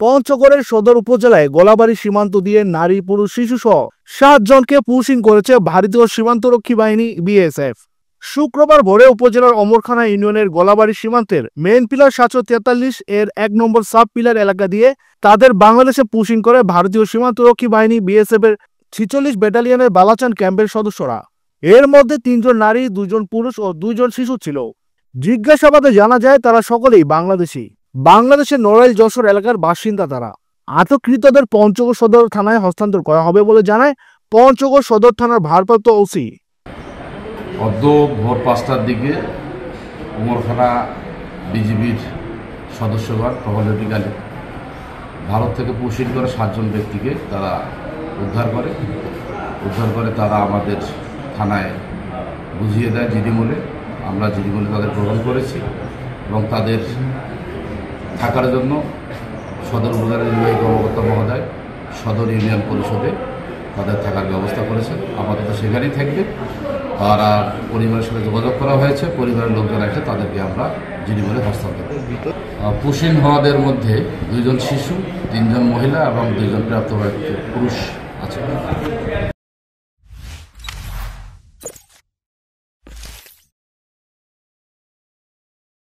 পঞ্চগড়ের সদর উপজেলায় গোলাবাড়ি সীমান্ত দিয়ে নারী পুরুষ শিশু সহ 7 জনকে পুশিং করেছে ভারতীয় সীমান্তরক্ষী বাহিনী বিএসএফ। শুক্রবার ভোরে উপজেলার অমরখানা ইউনিয়নের গোলাবাড়ি সীমান্তের মেন পিলার 743 এর 1 নম্বর সাব পিলার এলাকা দিয়ে তাদের বাংলাদেশে পুশিং করে ভারতীয় সীমান্তরক্ষী বাহিনী বিএসএফ এর 46 ব্যাটালিয়নের বালাচান ক্যাম্পের সদস্যরা। এর মধ্যে 3 জন নারী, 2 জন পুরুষ ও 2 জন শিশু ছিল। জিজ্ঞাসাবাদে জানা যায় তারা সকলেই বাংলাদেশি, বাংলাদেশের নড়াইল যশোর এলাকার বাসিন্দা। তারা আটককৃতদের পঞ্চগড় সদর থানায় হস্তান্তর করা হবে বলে জানায় পঞ্চগড় সদর থানার ভারপ্রাপ্ত ওসি। অদ্য ভোর 5টার দিকে উমরখানা বিজিবির সদস্যগণ প্রহরীকালে ভারত থেকে পুশিং করে 7 জন ব্যক্তিকে তারা উদ্ধার করে তারা আমাদের থানায় বুঝিয়ে দেয় জিডিমূলে। আমরা জিডিমূলে তাদের গ্রহণ করেছি এবং তাদের থাকার জন্য সদর উপজেলার নির্বাহী কর্মকর্তা মহোদয় সদর ইউনিয়ন পরিষদে তাদের থাকার ব্যবস্থা করেছেন। আপাতত সেখানেই থাকবে। তারা পরিবারের সাথে যোগাযোগ করা হয়েছে, পরিবারের লোকজন এসে তাদেরকে আমরা জিডিমূলে হস্তান্তর করি। পুশিং হওয়াদের মধ্যে 2 জন শিশু, 3 জন মহিলা এবং 2 জন প্রাপ্তবয়স্ক পুরুষ আছে।